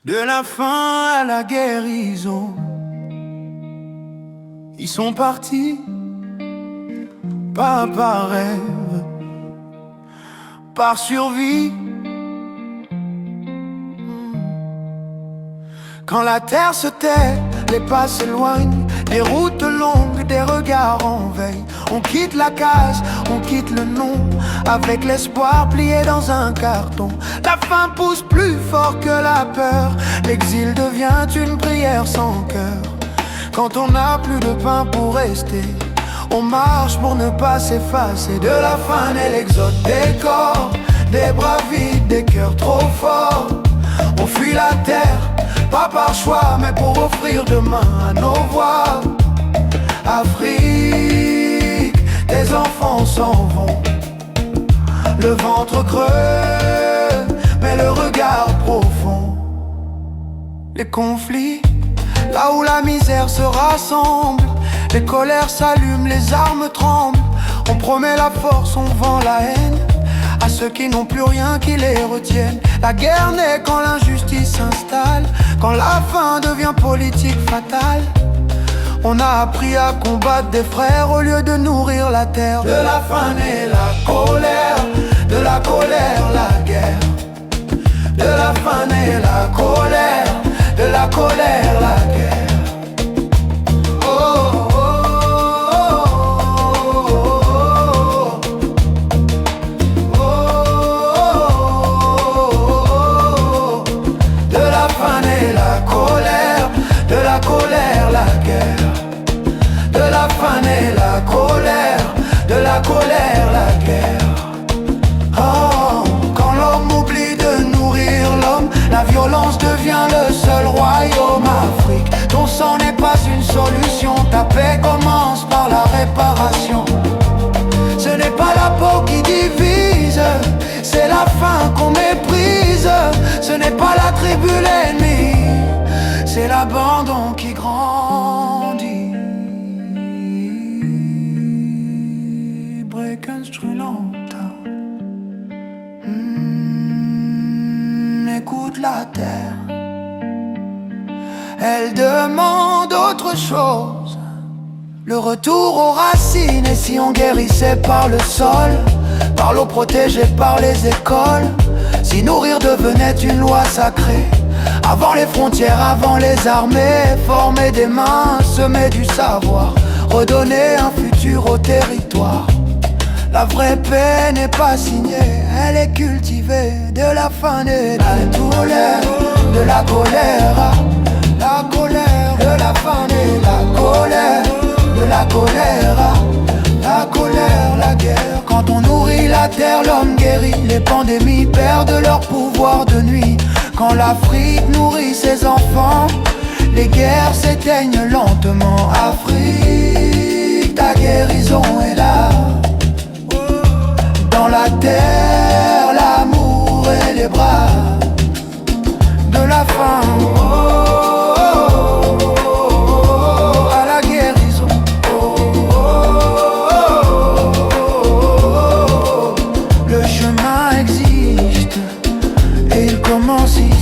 De la faim à la guérison, ils sont partis, pas par rêve, par survie. Quand la terre se tait, les pas s'éloignent, des routes longues, des regards en veille. On quitte la case, on quitte le nom, avec l'espoir plié dans un carton. La faim pousse plus fort que la peur, l'exil devient une prière sans cœur. Quand on n'a plus de pain pour rester, on marche pour ne pas s'effacer. De la faim naît l'exode des corps, des bras vides, des cœurs trop forts. On fuit la terre, pas par choix, mais pour offrir demain à nos voix. Afrique, tes enfants s'en vont, le ventre creux, mais le regard profond. Les conflits, là où la misère se rassemble, les colères s'allument, les armes tremblent. On promet la force, on vend la haine à ceux qui n'ont plus rien qui les retienne. La guerre naît quand l'injustice s'installe, quand la faim devient politique fatale. On a appris à combattre des frères au lieu de nourrir la terre. De la faim naît la colère, de la colère la guerre. De la faim naît la colère, de la colère la guerre. De la colère, la guerre. De la faim et la colère, de la colère, la guerre. Oh, quand l'homme oublie de nourrir l'homme, la violence devient le seul royaume. Afrique, ton sang n'est pas une solution, ta paix commence par la réparation. Ce n'est pas la peau qui divise, c'est la faim qu'on méprise. Ce n'est pas la tribu l'ennemi, c'est l'abandon qui grandit. Break instrumental. Écoute la terre, elle demande autre chose. Le retour aux racines, et si on guérissait par le sol, par l'eau protégée par les écoles, si nourrir devenait une loi sacrée, avant les frontières, avant les armées, former des mains, semer du savoir, redonner un futur au territoire. La vraie paix n'est pas signée, elle est cultivée. De la faim et de la colère, de la colère, la colère, de la faim et la colère, de la colère, la colère, la guerre. Quand on nourrit la terre, l'homme guérit. Les pandémies perdent leur pouvoir de nuit. Quand l'Afrique nourrit ses enfants, les guerres s'éteignent lentement. Afrique, ta guérison est là. Dans la terre, l'amour et les bras. De la faim à la guérison. Le chemin existe et il commence ici.